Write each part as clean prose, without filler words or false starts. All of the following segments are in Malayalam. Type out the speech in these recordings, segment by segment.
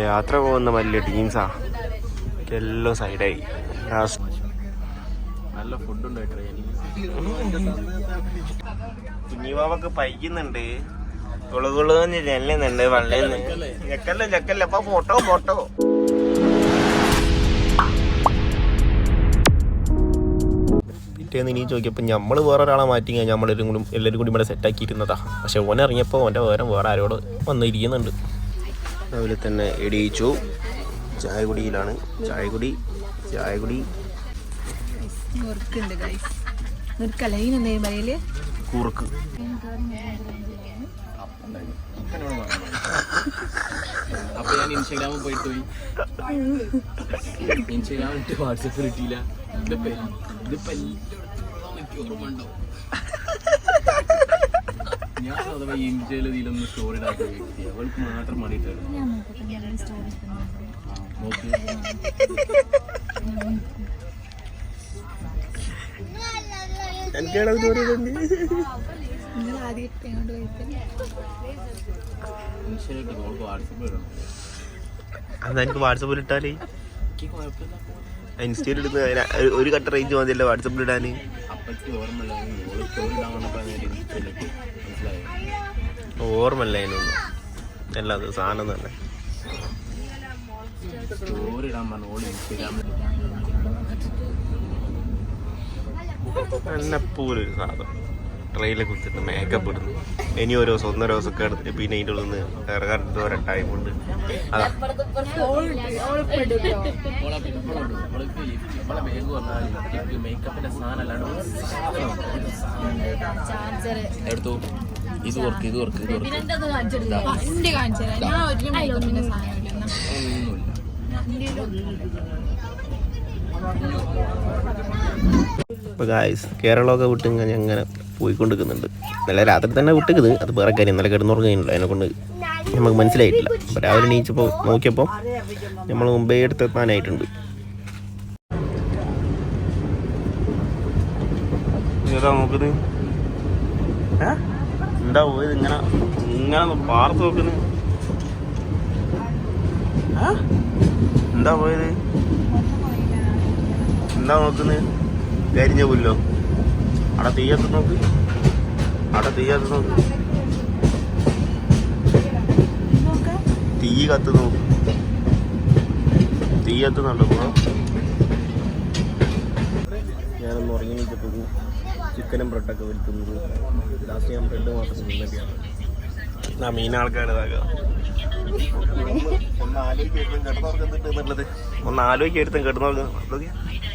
യാത്ര പോകുന്ന വലിയ ടീംസാ എല്ലാം സൈഡായി. നല്ല ഫുഡുണ്ട് ട്രെയിനിൽ. കുഞ്ഞിവാവൊക്കെ പയ്യുന്നുണ്ട്, കുളുകുളന്ന് ചെല്ലുന്നുണ്ട് വള്ളേന്ന്. ചെക്കല്ല അപ്പൊ ഫോട്ടോ. പിറ്റേന്ന് ഇനി ചോദിക്കപ്പോൾ നമ്മൾ വേറെ ഒരാളെ മാറ്റി എല്ലാവരും കൂടി ഇവിടെ സെറ്റാക്കിയിരുന്നതാ. പക്ഷെ ഓൻ ഇറങ്ങിയപ്പോൾ ഓൻ്റെ വേറെ ആരോട് വന്നിരിക്കുന്നുണ്ട്. രാവിലെ തന്നെ എടിയിച്ചു. ചായകുടിയിലാണ്. ചായകുടി കുറുക്ക്. അപ്പൊ ഞാൻ ഇൻസ്റ്റാഗ്രാമിൽ പോയിട്ട് ഇൻസ്റ്റാഗ്രാമിട്ട് വാട്സപ്പിൽ ഇട്ടില്ല. ഓർമ്മണ്ടോ? ഞാൻ അഥവാ ഇൻസ്റ്റയിൽ ഇതിലൊന്നും സ്റ്റോറി ഇടാത്ത വ്യക്തി. അവൾക്ക് മാത്രം മടിയിട്ടാണ്. എനിക്ക് വാട്സപ്പിൽ ഇട്ടാലേ ഇൻസ്റ്റയിൽ ഇടുന്ന ഒരു കട്ട റേഞ്ച് മതിയല്ലോ വാട്സപ്പിൽ ഇടാന്. ഓർമ്മല്ല അതിനൊന്നും. അല്ലാതെ സാധനം തന്നെ എന്നെപ്പോലൊരു സാധനം ട്രെയിനിൽ കുത്തിട്ട് മേക്കപ്പ് ഇടുന്നു. ഇനി ഓരോ ദിവസം 1.5 ദിവസമൊക്കെ എടുത്തിട്ട് പിന്നെ അതിൻ്റെ ഉള്ളിൽ നിന്ന് ഇറങ്ങാൻ വരെ ടൈമുണ്ട്. അതാ എടുത്തു. ഇത് വർക്ക് ഇപ്പോൾ ഗായ്സ് കേരളമൊക്കെ വിട്ട് അങ്ങനെ പോയിക്കൊണ്ടിരിക്കുന്നുണ്ട്. നല്ല രാത്രി തന്നെ വിട്ടിക്കുന്നത്. അത് വേറെ കാര്യം. ഇന്നലെ കിടന്നുറങ്ങുകയുള്ളൂ. അതിനെക്കൊണ്ട് നമുക്ക് മനസ്സിലായിട്ടില്ല. അപ്പോൾ രാവിലെ എണീച്ചപ്പോൾ നോക്കിയപ്പോൾ നമ്മൾ മുമ്പേ എടുത്തെത്താനായിട്ടുണ്ട്. ഏതാ നോക്കുന്നത്? എന്താ പോയത്? ഇങ്ങനെ പാർത്ത് നോക്കുന്നത്? എന്താ പോയത്? എന്താ നോക്കുന്നത്? കരിഞ്ഞ പുല്ലോ? അവിടെ തീയത്ത് നോക്ക്. തീ കത്ത് നോക്ക്. തീയത്തുന്നുണ്ടോ? ഞാനൊന്ന് ഉറങ്ങി നീച്ചപ്പോൾ ചിക്കനും ബ്രെഡൊക്കെ വരുത്തുന്നത്. ലാസ്റ്റ് ഞാൻ ബ്രെഡ് മാത്രം തിന്നിട്ടാണ്. മീനാൾക്കാരുതാക്കാം. ഒന്ന് ആലോചിക്കെടുത്തും കിടന്നുറങ്ങുന്നത്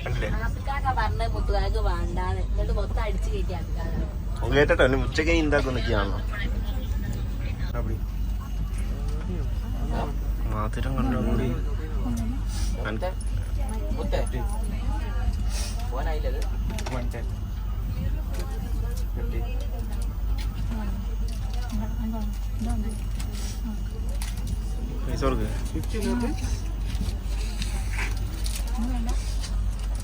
കണ്ടില്ലേ? കേട്ടോ ഉച്ചക്ക് ഉണ്ടാക്കുന്നൊക്കെയാണോ? മാത്രം കണ്ടുകൂടി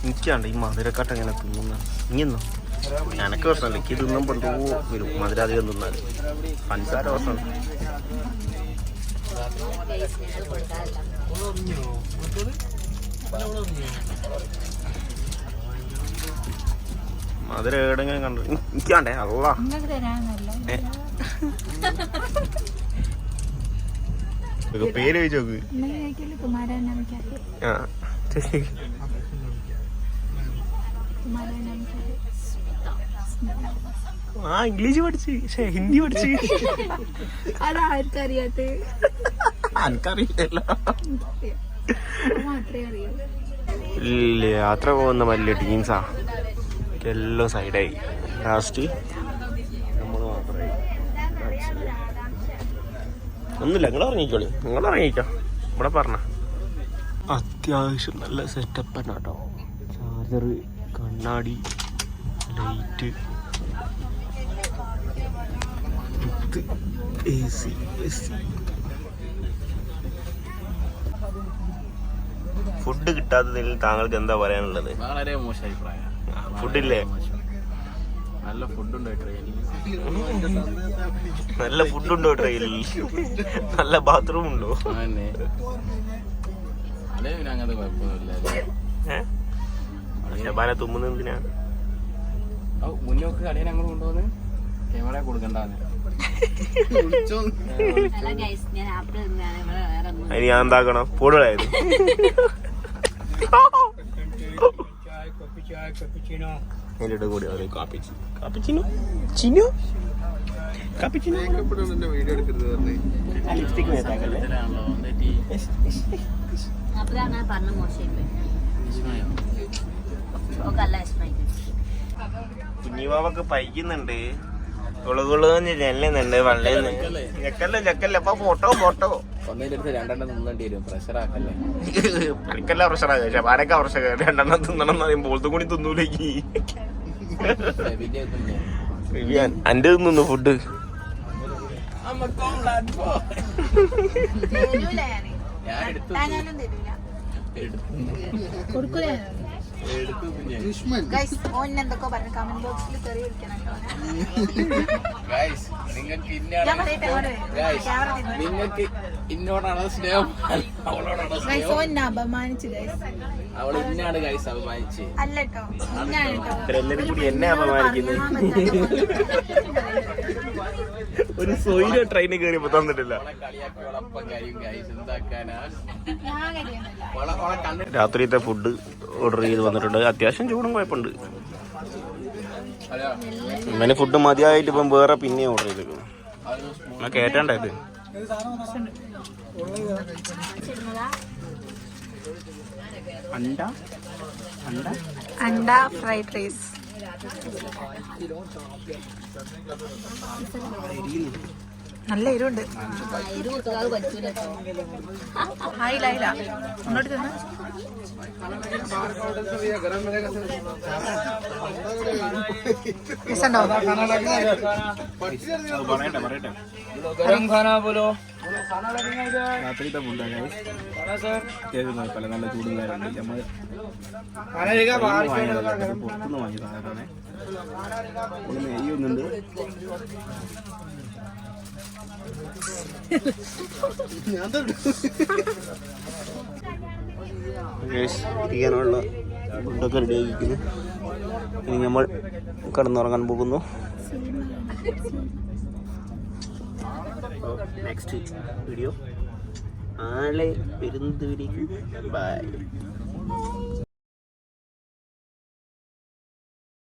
എനിക്കാണ്ട് ഈ മധുരക്കാട്ട് എങ്ങനെ തിന്നുന്ന ഇനിയെന്നോ? എനക്ക് പ്രശ്നമല്ല. എനിക്ക് തിന്നുമ്പോൾ എന്തോ വരും മധുരാധികം തിന്നാൽ. പഞ്ചസാര പ്രശ്നമാണ്. മധുരം എവിടെങ്ങനെ കണ്ടു എനിക്കാണ്ടേ? അല്ല പേര് ചോദിച്ചു നോക്ക്. ഇംഗ്ലീഷ് പഠിച്ച് ഹിന്ദി പഠിച്ച് അതാർക്കറിയാത്ത? എനിക്കറിയില്ലല്ലോ. യാത്ര പോകുന്ന വലിയ ടീംസാ എല്ലാം സൈഡായി. ലാസ്റ്റ് നമ്മൾ മാത്രമായി. ഒന്നുമില്ല, നിങ്ങൾ ഇറങ്ങിക്കോ. ഇവിടെ പറഞ്ഞ അത്യാവശ്യം നല്ല സെറ്റപ്പ് തന്നെ കേട്ടോ. ചാർജർ, കണ്ണാടി, ലൈറ്റ്, AC. ഫുഡ് കിട്ടാത്തതിൽ താങ്കൾക്ക് എന്താ പറയാനുള്ളത്? വളരെ മോശം അഭിപ്രായം. ഫുഡില്ലേ? നല്ല ഫുഡുണ്ടോ ട്രെയിനിൽ? നല്ല ഫുഡുണ്ടോ ട്രെയിനിൽ? നല്ല ബാത്റൂം ഉണ്ടോ? അതന്നെ. അല്ലേ പിന്നെ അങ്ങനത്തെ കുഴപ്പമൊന്നുമില്ല. ശബാന തുമ്മുന്നത് എന്തിനാ? മുന്നോക്ക് കടയിൽ ഞങ്ങൾ കൊണ്ടുപോകുന്നത് ക്യാമറ കൊടുക്കണ്ടാന്ന്. അതിന് ഞാൻ എന്താക്കണം? പൊടുവായത് അതിൻ്റെ കൂടി കാപ്പിച്ചിനോ ലിപ്സ്റ്റിക് കുഞ്ഞിവാവക്ക് പയ്യുന്നുണ്ട്. ഉളകുളന്ന് ചെല്ലുന്നുണ്ട്. വള്ളേന്ന് ഞെക്കല്ല അപ്പൊ ഫോട്ടോ ഒന്നിന്റെ അടുത്ത് രണ്ടെണ്ണം തിന്നേണ്ടി വരും. പ്രഷർ ആക്കല്ലേ? എനിക്കല്ല പ്രഷറാക ശബാനൊക്കെ പ്രഷർ. രണ്ടെണ്ണം തിന്നണം എന്ന് പറയുമ്പോൾ പോലത്തും കൂടി തിന്നൂലേക്ക്. അന്റെ തിന്നു ഫുഡ്. നിങ്ങൾക്ക് ഇന്നോടാണ് സ്നേഹം, അവളോടാണ് അവൾ ഇന്നാണ് ഗൈസ് അപമാനിച്ച്. എല്ലാരും കൂടി എന്നെ അപമാനിക്കുന്നത്. ഒരു സൊയില ട്രെയിനിൽ കയറിയപ്പോ തന്നിട്ടില്ല. രാത്രിയത്തെ ഫുഡ് ഓർഡർ ചെയ്ത് വന്നിട്ടുണ്ട്. അത്യാവശ്യം ചൂടും കുഴപ്പമുണ്ട്. ഇങ്ങനെ ഫുഡ് മതിയായിട്ട് ഇപ്പം വേറെ പിന്നെ ഓർഡർ ചെയ്തേക്കുന്നു. കേട്ടാണ്ടായത് അണ്ട ഫ്രൈഡ് റൈസ്. നല്ല എരിവുണ്ട്. രാത്രിത്തെ ഫുഡാണ്. അത്യാവശ്യം കുഴപ്പമില്ല. നല്ല ചൂടുകാരുണ്ട്. നമ്മൾ പുറത്തുനിന്ന് വാങ്ങിയ സാധനമാണ്. നെയ്യൊന്നുണ്ട്. ഇരിക്കാനുള്ള ഫുഡൊക്കെ റെഡി ആക്കിക്കുന്നു. ഇനി നമ്മൾ കിടന്നുറങ്ങാൻ പോകുന്നു. നെക്സ്റ്റ് വീഡിയോ ആളെ പെരുന്തൂരിക്ക് ബൈ.